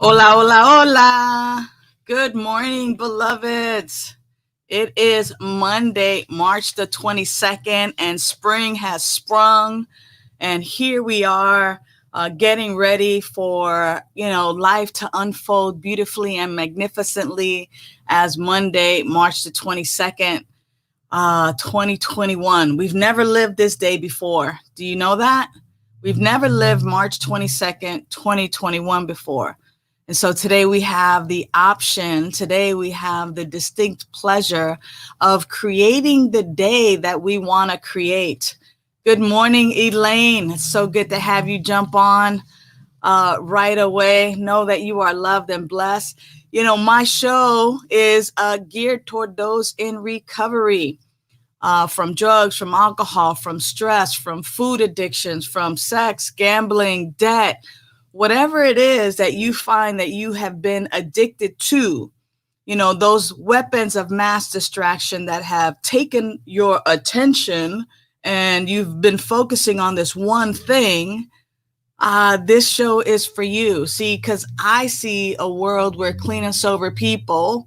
Hola, hola, hola. Good morning, beloveds. It is Monday, March the 22nd, and spring has sprung. And here we are getting ready for, life to unfold beautifully and magnificently as Monday, March the 22nd, 2021. We've never lived this day before. Do you know that? We've never lived March 22nd, 2021 before. And so today we have the option, today we have the distinct pleasure of creating the day that we want to create. Good morning, Elaine. It's so good to have you jump on right away. Know that you are loved and blessed. You know, my show is geared toward those in recovery. From drugs, from alcohol, from stress, from food addictions, from sex, gambling, debt, whatever it is that you find that you have been addicted to, those weapons of mass distraction that have taken your attention and you've been focusing on this one thing, this show is for you. See, because I see a world where clean and sober people,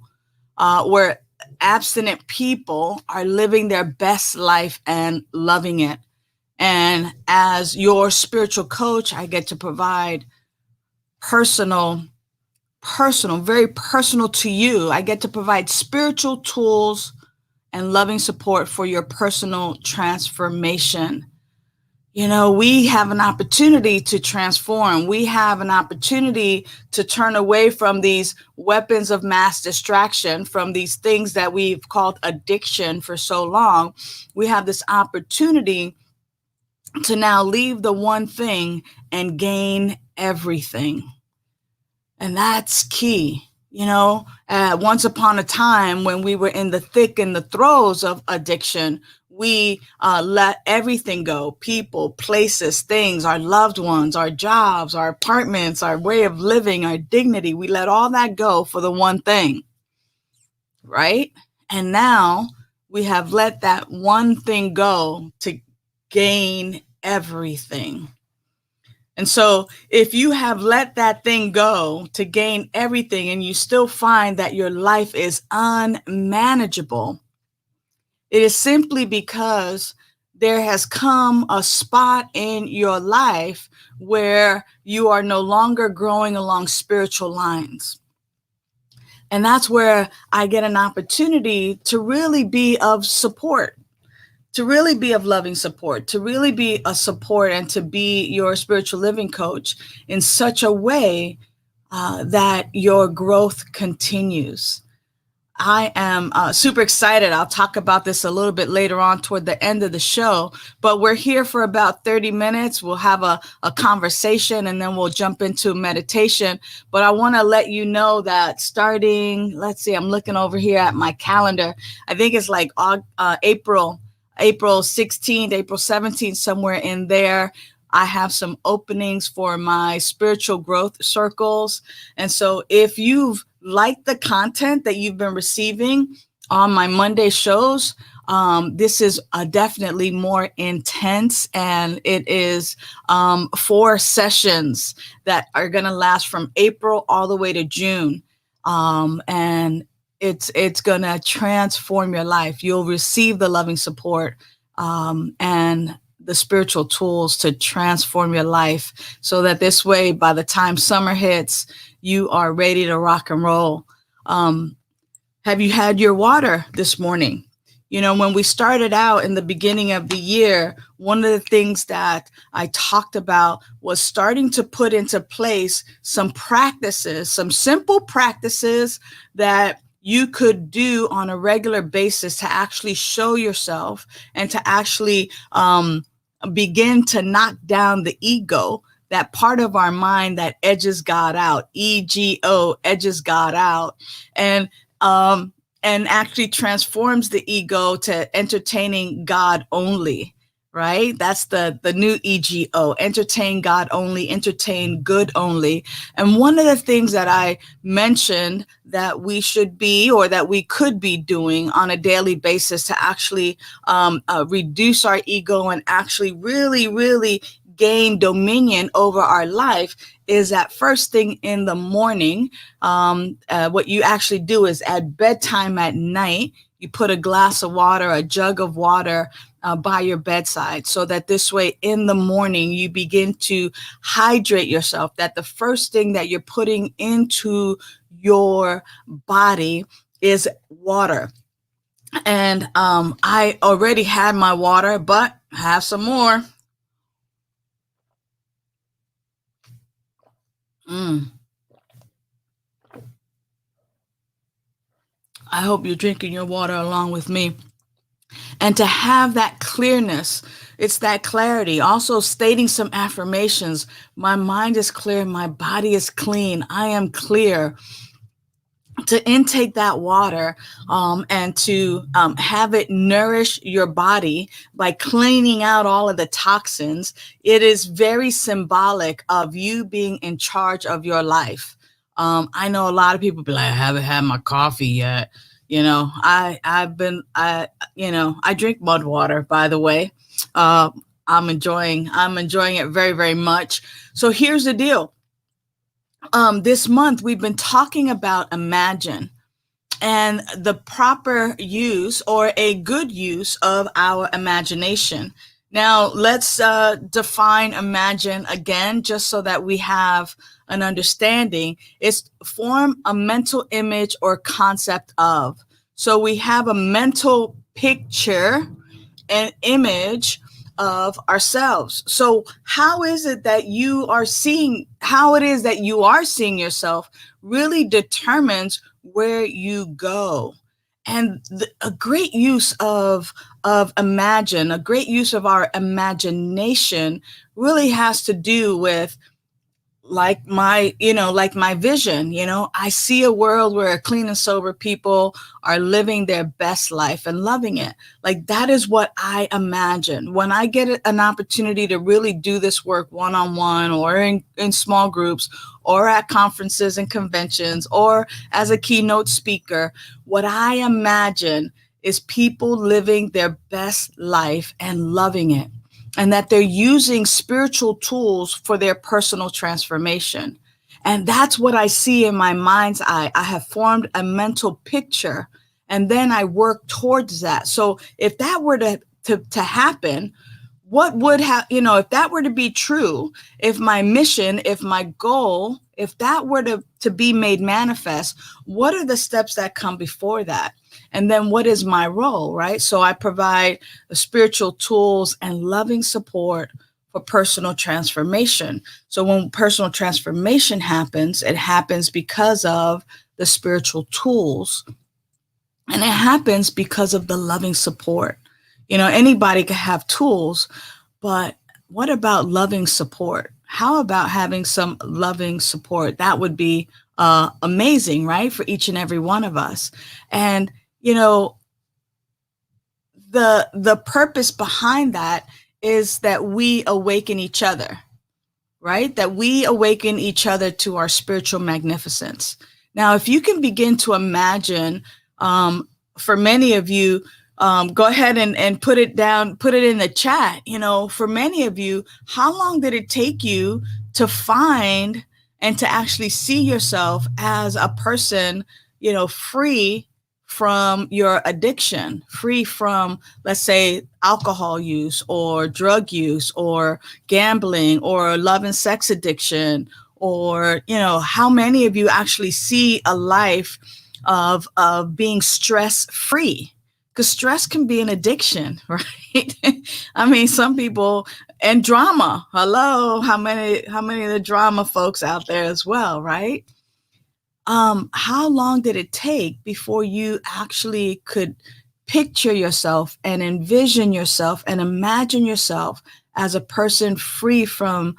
where abstinent people are living their best life and loving it. And as your spiritual coach, I get to provide personal, very personal to you. I get to provide spiritual tools and loving support for your personal transformation. We have an opportunity to transform. We have an opportunity to turn away from these weapons of mass distraction, from these things that we've called addiction for so long. We have this opportunity to now leave the one thing and gain everything. And that's key. Once upon a time when we were in the thick and the throes of addiction, we let everything go: people, places, things, our loved ones, our jobs, our apartments, our way of living, our dignity. We let all that go for the one thing, right? And now we have let that one thing go to gain everything. And so if you have let that thing go to gain everything and you still find that your life is unmanageable, it is simply because there has come a spot in your life where you are no longer growing along spiritual lines. And that's where I get an opportunity to really be of support, to really be of loving support, to really be a support and to be your spiritual living coach in such a way that your growth continues. I am super excited. I'll talk about this a little bit later on toward the end of the show, but we're here for about 30 minutes. We'll have a conversation and then we'll jump into meditation. But I want to let you know that starting, let's see, I'm looking over here at my calendar. I think it's like April 16th, April 17th, somewhere in there. I have some openings for my spiritual growth circles. And so if you've liked the content that you've been receiving on my Monday shows, this is definitely more intense, and it is 4 sessions that are going to last from April all the way to June. And it's going to transform your life. You'll receive the loving support and the spiritual tools to transform your life so that this way, by the time summer hits, you are ready to rock and roll. Have you had your water this morning? When we started out in the beginning of the year, one of the things that I talked about was starting to put into place some practices, some simple practices that you could do on a regular basis to actually show yourself and to actually begin to knock down the ego, that part of our mind that edges God out, EGO, edges God out, and actually transforms the ego to entertaining God only, right? That's the new EGO, entertain God only, entertain good only. And one of the things that I mentioned that we should be, or that we could be doing on a daily basis to actually reduce our ego and actually really, really gain dominion over our life is that first thing in the morning. What you actually do is at bedtime at night, you put a glass of water, a jug of water by your bedside, so that this way in the morning you begin to hydrate yourself, that the first thing that you're putting into your body is water. And I already had my water, but have some more. I hope you're drinking your water along with me. And to have that clearness, it's that clarity. Also stating some affirmations. My mind is clear. My body is clean. I am clear. To intake that water and to have it nourish your body by cleaning out all of the toxins, it is very symbolic of you being in charge of your life. I know a lot of people be like, I haven't had my coffee yet. I drink mud water, by the way. I'm enjoying it very, very much. So here's the deal. This month, we've been talking about imagine and the proper use or a good use of our imagination. Now, let's define imagine again, just so that we have an understanding. It's form a mental image or concept of. So we have a mental picture, an image of ourselves. So how is it that you are seeing, how it is that you are seeing yourself really determines where you go. And a great use of imagine, a great use of our imagination really has to do with like my vision. I see a world where clean and sober people are living their best life and loving it. Like that is what I imagine. When I get an opportunity to really do this work one-on-one or in small groups or at conferences and conventions or as a keynote speaker, what I imagine is people living their best life and loving it. And that they're using spiritual tools for their personal transformation. And that's what I see in my mind's eye. I have formed a mental picture and then I work towards that. So if that were to happen, what would have, if that were to be true, if my mission, if my goal, if that were to be made manifest, what are the steps that come before that? And then what is my role, right? So I provide the spiritual tools and loving support for personal transformation. So when personal transformation happens, it happens because of the spiritual tools. And it happens because of the loving support. Anybody can have tools, but what about loving support? How about having some loving support? That would be amazing, right? For each and every one of us. And the purpose behind that is that we awaken each other, right? That we awaken each other to our spiritual magnificence. Now, if you can begin to imagine, for many of you, go ahead and put it down, put it in the chat. For many of you, how long did it take you to find and to actually see yourself as a person, free from your addiction, free from, let's say, alcohol use or drug use or gambling or love and sex addiction? Or, how many of you actually see a life of being stress free? Because stress can be an addiction, right? I mean, some people, and drama. Hello, how many of the drama folks out there as well, right? How long did it take before you actually could picture yourself and envision yourself and imagine yourself as a person free from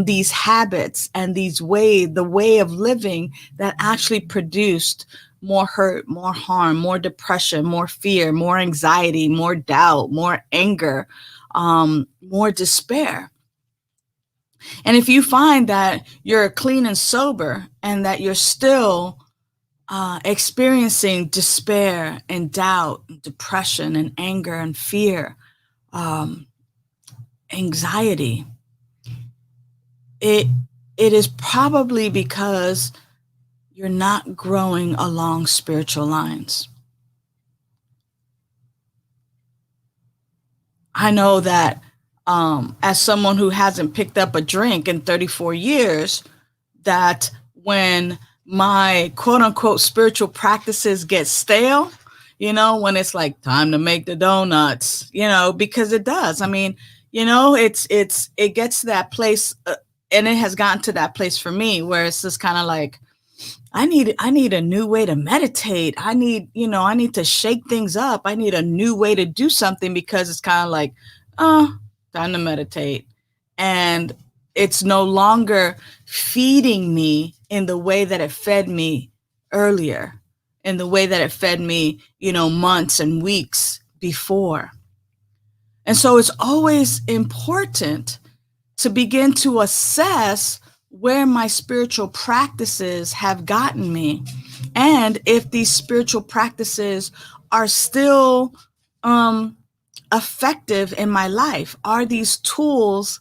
these habits and the way of living that actually produced more hurt, more harm, more depression, more fear, more anxiety, more doubt, more anger, more despair? And if you find that you're clean and sober and that you're still experiencing despair and doubt, and depression and anger and fear, anxiety, it it is probably because you're not growing along spiritual lines. I know that as someone who hasn't picked up a drink in 34 years, that when my quote unquote spiritual practices get stale, when it's like time to make the donuts, because it does. I mean, it gets to that place, and it has gotten to that place for me where it's just kind of like, I need a new way to meditate. I need to shake things up. I need a new way to do something, because it's kind of like, oh, time to meditate. And it's no longer feeding me in the way that it fed me earlier, in the way that it fed me, months and weeks before. And so it's always important to begin to assess where my spiritual practices have gotten me, and if these spiritual practices are still effective in my life. Are these tools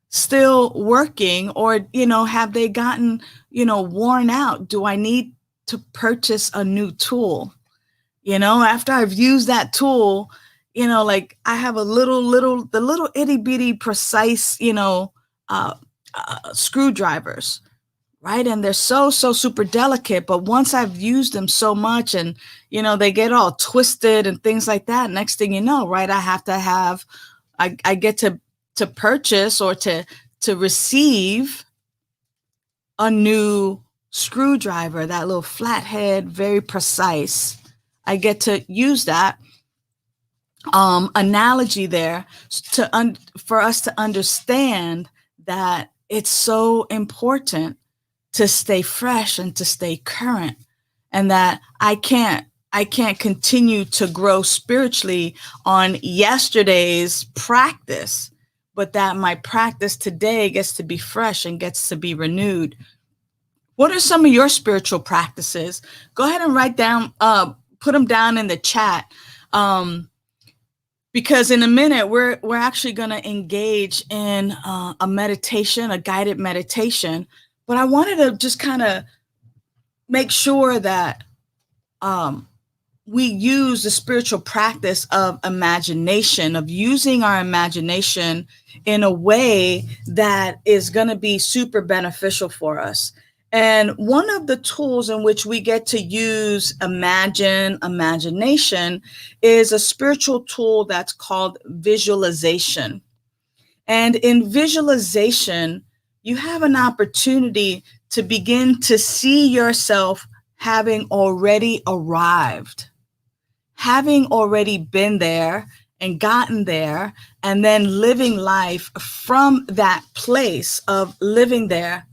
still working, or have they gotten worn out? Do I need to purchase a new tool? After I've used that tool, like I have the little itty bitty precise screwdrivers, right? And they're so super delicate, but once I've used them so much, and they get all twisted and things like that, next thing you know, right, I get to purchase or to receive a new screwdriver, that little flathead, very precise. I get to use that analogy there for us to understand that it's so important to stay fresh and to stay current, and that I can't continue to grow spiritually on yesterday's practice, but that my practice today gets to be fresh and gets to be renewed. What are some of your spiritual practices? Go ahead and write down, put them down in the chat. Because in a minute, we're actually going to engage in a meditation, a guided meditation. But I wanted to just kind of make sure that we use the spiritual practice of imagination, of using our imagination in a way that is going to be super beneficial for us. And one of the tools in which we get to use imagination is a spiritual tool that's called visualization. And in visualization, you have an opportunity to begin to see yourself having already arrived, having already been there and gotten there, and then living life from that place of living there.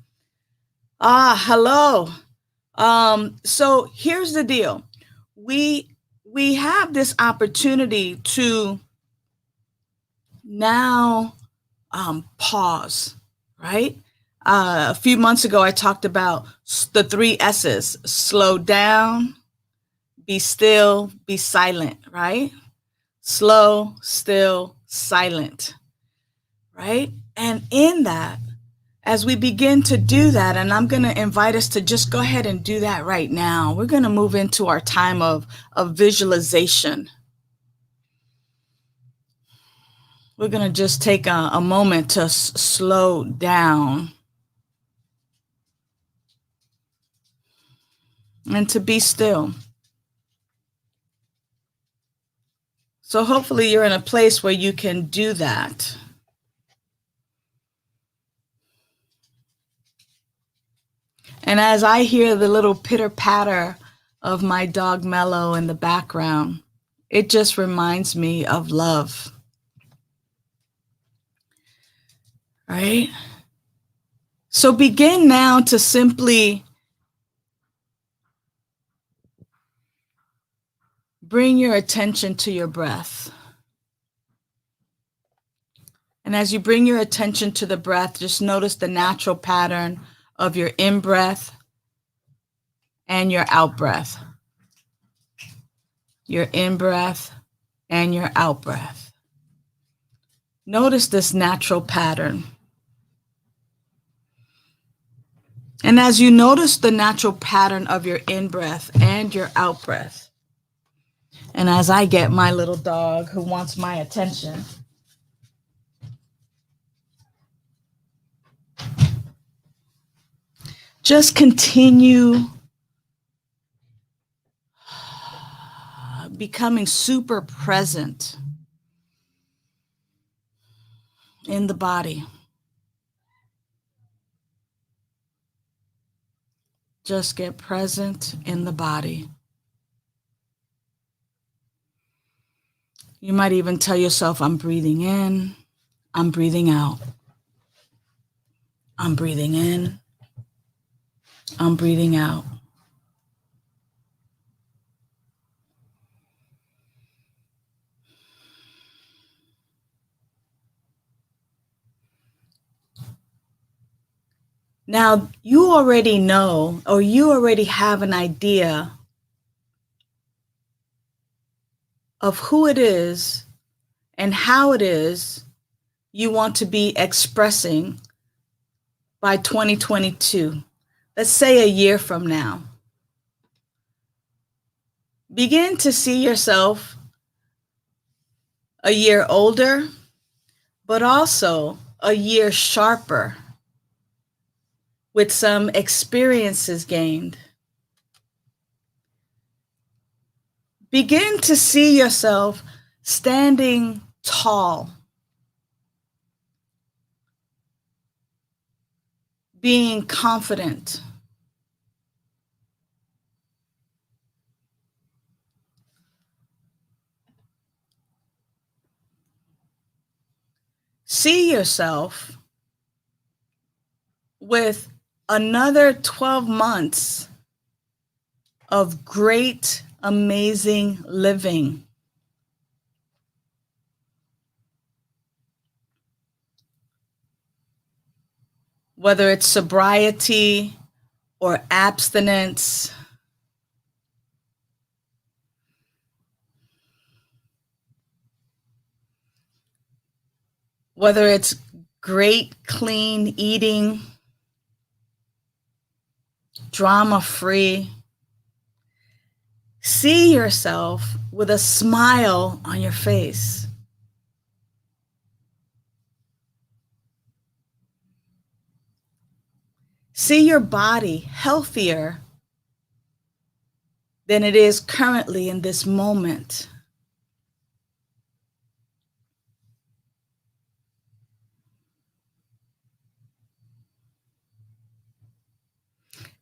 Hello. So here's the deal. We have this opportunity to now pause, right? A few months ago, I talked about the 3 S's: slow down, be still, be silent, right? Slow, still, silent, right? And in that, as we begin to do that, and I'm going to invite us to just go ahead and do that right now. We're going to move into our time of visualization. We're going to just take a moment to slow down and to be still. So hopefully you're in a place where you can do that. And as I hear the little pitter patter of my dog Mello in the background, it just reminds me of love. Right? So begin now to simply bring your attention to your breath. And as you bring your attention to the breath, just notice the natural pattern of your in-breath and your out-breath. Your in-breath and your out-breath. Notice this natural pattern. And as you notice the natural pattern of your in-breath and your out-breath, and as I get my little dog who wants my attention, just continue becoming super present in the body. Just get present in the body. You might even tell yourself, I'm breathing in, I'm breathing out. I'm breathing in, I'm breathing out. Now, you already know, or you already have an idea of who it is and how it is you want to be expressing by 2022. Let's say a year from now. Begin to see yourself a year older, but also a year sharper, with some experiences gained. Begin to see yourself standing tall, being confident, see yourself with another 12 months of great, amazing living. Whether it's sobriety or abstinence, whether it's great, clean eating, drama-free, see yourself with a smile on your face. See your body healthier than it is currently in this moment.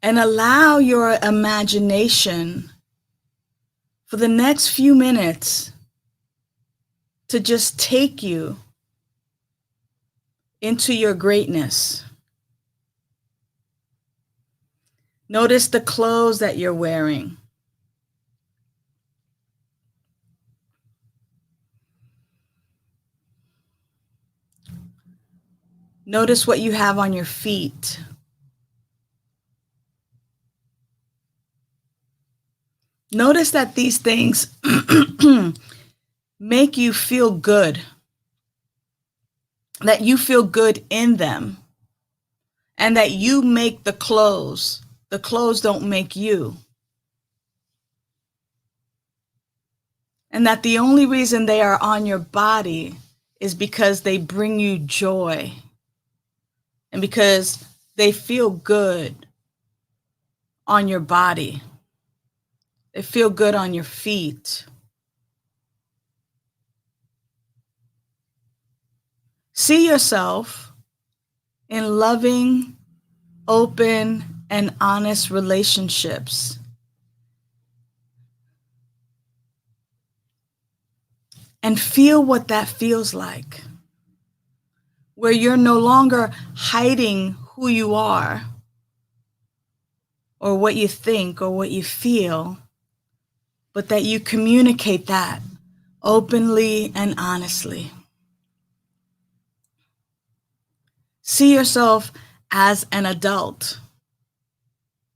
And allow your imagination for the next few minutes to just take you into your greatness. Notice the clothes that you're wearing. Notice what you have on your feet. Notice that these things make you feel good, that you feel good in them, and that you make the clothes. The clothes don't make you. And that the only reason they are on your body is because they bring you joy and because they feel good on your body. They feel good on your feet. See yourself in loving, open, and honest relationships. And feel what that feels like, where you're no longer hiding who you are or what you think or what you feel, but that you communicate that openly and honestly. See yourself as an adult,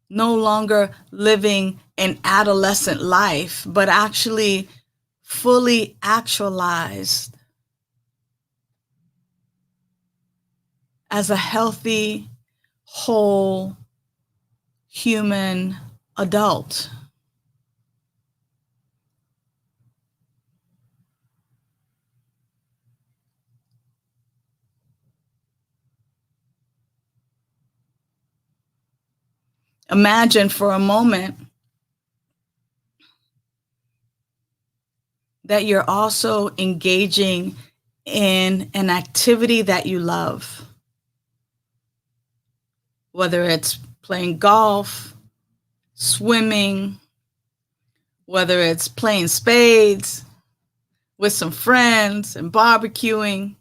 no longer living an adolescent life, but actually fully actualized as a healthy, whole, human adult. Imagine for a moment that you're also engaging in an activity that you love, whether it's playing golf, swimming, whether it's playing spades with some friends and barbecuing,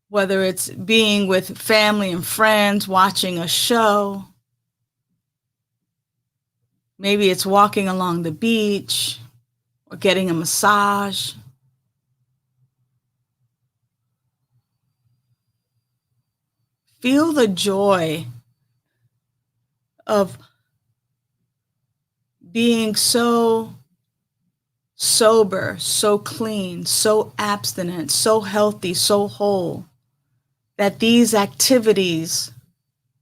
whether it's being with family and friends, watching a show. Maybe it's walking along the beach or getting a massage. Feel the joy of being so sober, so clean, so abstinent, so healthy, so whole, that these activities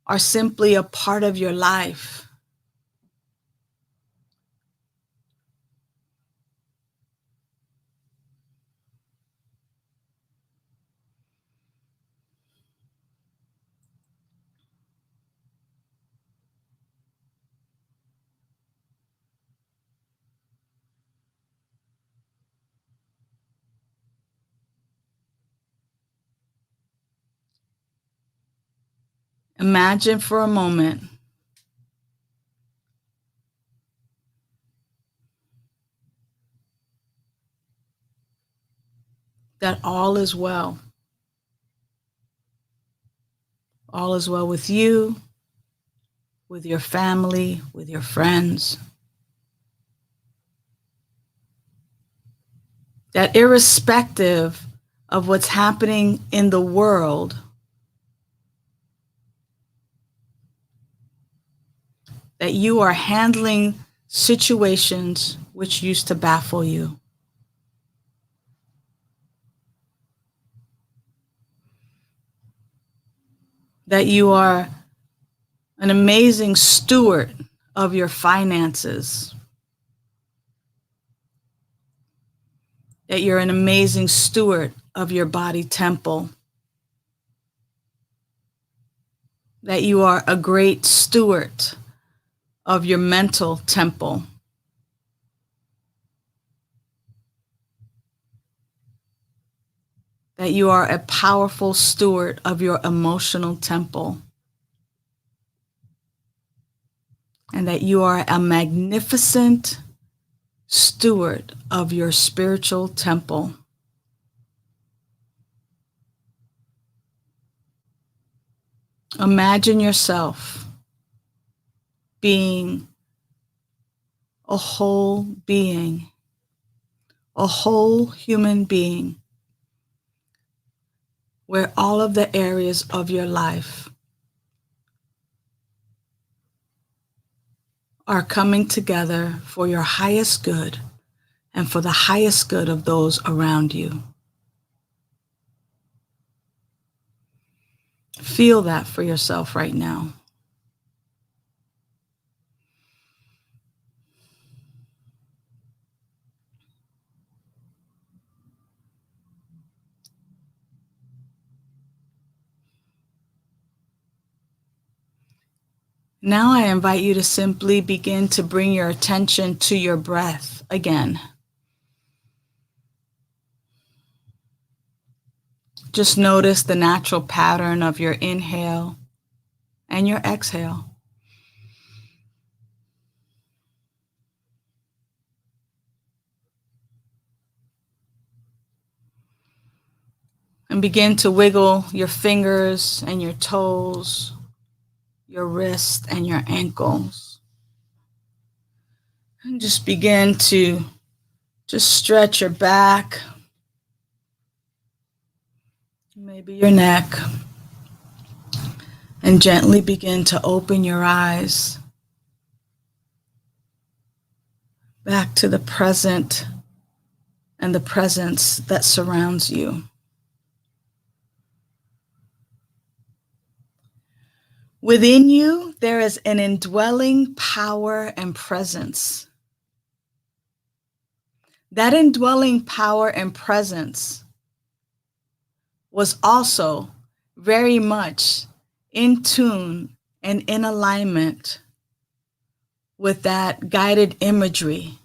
are simply a part of your life. Imagine for a moment that all is well. All is well with you, with your family, with your friends. That irrespective of what's happening in the world, that you are handling situations which used to baffle you. That you are an amazing steward of your finances. That you're an amazing steward of your body temple. That you are a great steward of your mental temple. That you are a powerful steward of your emotional temple. And that you are a magnificent steward of your spiritual temple. Imagine yourself being a whole being, a whole human being, where all of the areas of your life are coming together for your highest good and for the highest good of those around you. Feel that for yourself right now. Now I invite you to simply begin to bring your attention to your breath again. Just notice the natural pattern of your inhale and your exhale. And begin to wiggle your fingers and your toes, your wrists and your ankles. And just begin to just stretch your back, maybe your neck, and gently begin to open your eyes back to the present and the presence that surrounds you. Within you, there is an indwelling power and presence. That indwelling power and presence was also very much in tune and in alignment with that guided imagery.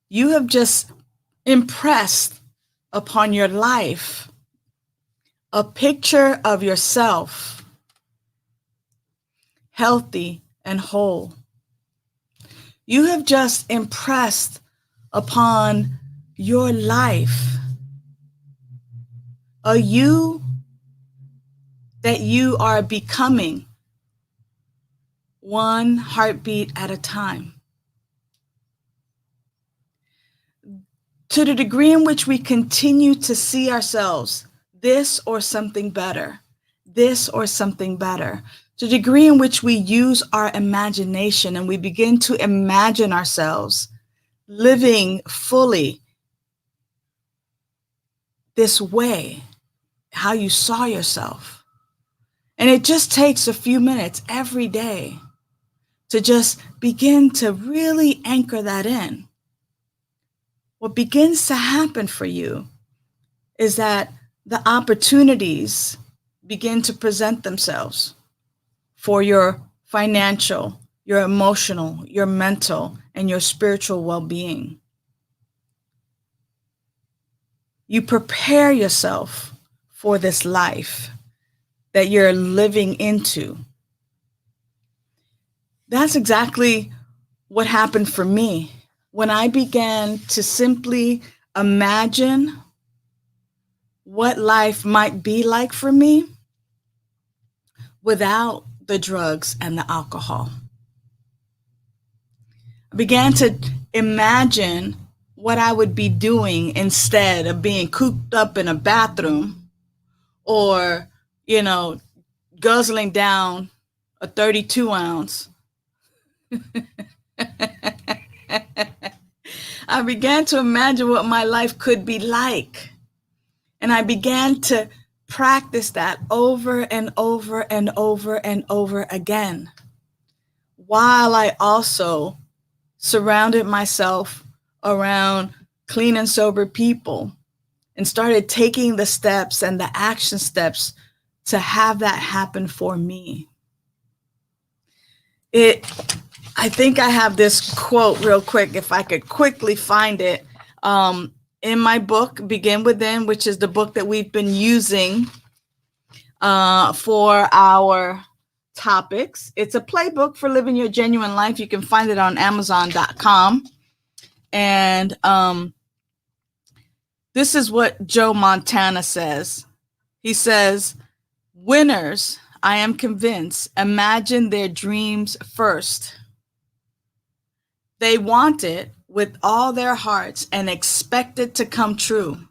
You have just impressed upon your life a picture of yourself, healthy and whole. You have just impressed upon your life a you that you are becoming one heartbeat at a time. To the degree in which we continue to see ourselves, this or something better, this or something better, to the degree in which we use our imagination and we begin to imagine ourselves living fully this way, how you saw yourself. And it just takes a few minutes every day to just begin to really anchor that in. What begins to happen for you is that the opportunities begin to present themselves for your financial, your emotional, your mental, and your spiritual well-being. You prepare yourself for this life that you're living into. That's exactly what happened for me when I began to simply imagine what life might be like for me without the drugs and the alcohol. I began to imagine what I would be doing instead of being cooped up in a bathroom or, guzzling down a 32 ounce. I began to imagine what my life could be like. And I began to practice that over and over and over and over again, while I also surrounded myself around clean and sober people and started taking the steps and the action steps to have that happen for me. I think I have this quote real quick, if I could quickly find it, in my book, Begin Within, which is the book that we've been using for our topics. It's a playbook for living your genuine life. You can find it on Amazon.com. And this is what Joe Montana says. He says, "Winners, I am convinced, imagine their dreams first. They want it with all their hearts and expect it to come true.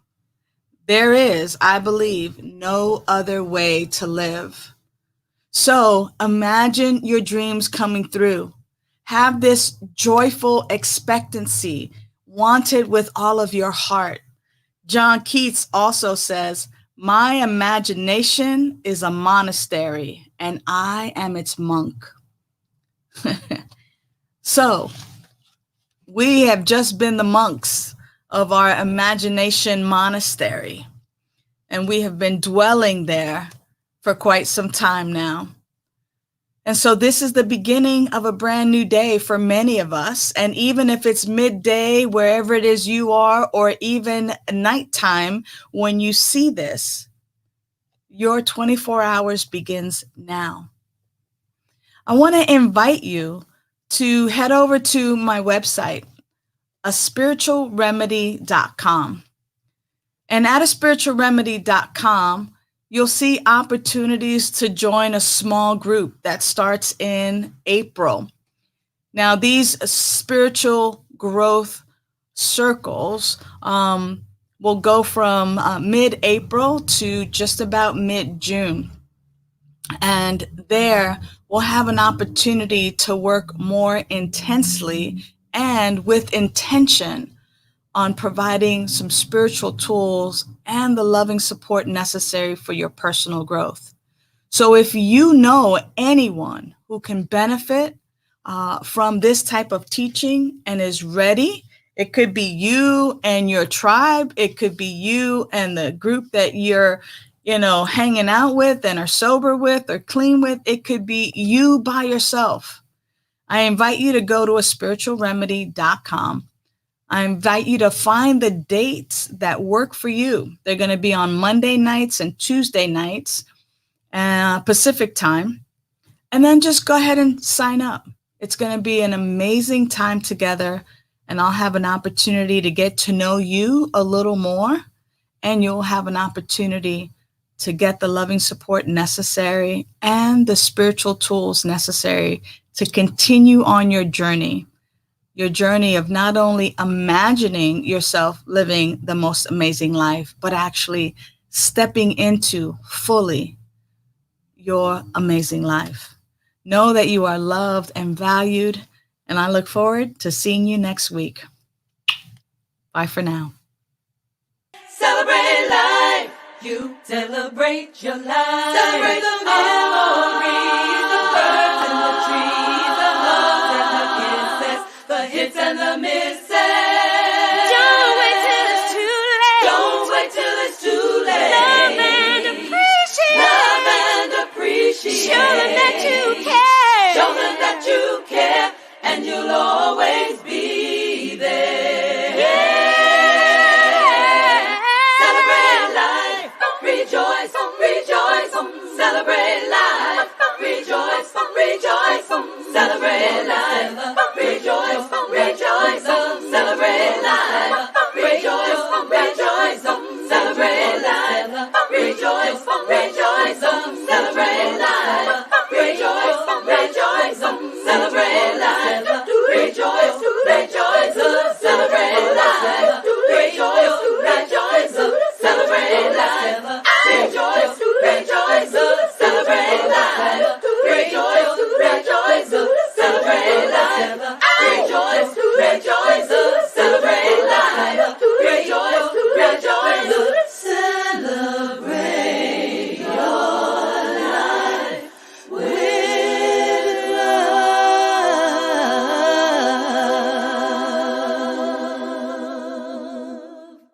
There is, I believe, no other way to live." So imagine your dreams coming through. Have this joyful expectancy, want it with all of your heart. John Keats also says, "My imagination is a monastery and I am its monk." So we have just been the monks of our imagination monastery, and we have been dwelling there for quite some time now. And so this is the beginning of a brand new day for many of us. And even if it's midday, wherever it is you are, or even nighttime when you see this, your 24 hours begins now. I want to invite you to head over to my website, aspiritualremedy.com. And at aspiritualremedy.com, you'll see opportunities to join a small group that starts in April. Now, these spiritual growth circles will go from mid-April to just about mid-June. And there we'll have an opportunity to work more intensely and with intention on providing some spiritual tools and the loving support necessary for your personal growth. So if you know anyone who can benefit from this type of teaching and is ready, it could be you and your tribe. It could be you and the group that you're, hanging out with and are sober with or clean with. It could be you by yourself. I invite you to go to aspiritualremedy.com. I invite you to find the dates that work for you. They're going to be on Monday nights and Tuesday nights, Pacific time. And then just go ahead and sign up. It's going to be an amazing time together, and I'll have an opportunity to get to know you a little more, and you'll have an opportunity to get the loving support necessary and the spiritual tools necessary to continue on your journey of not only imagining yourself living the most amazing life, but actually stepping into fully your amazing life. Know that you are loved and valued, and I look forward to seeing you next week. Bye for now. Celebrate life. You celebrate your life. Celebrate the memories, the birds and the trees, the hugs and the kisses, the hits and the misses. Don't wait till it's too late. Don't wait till it's too late. Love and appreciate. Love and appreciate. Show them that you care. Show them that you care, and you'll always be there. Yeah. Celebrate life. Rejoice, rejoice. Celebrate life. Rejoice, rejoice. Celebrate life. Rejoice, rejoice. Celebrate life. Rejoice, rejoice. Celebrate life. Rejoice, rejoice.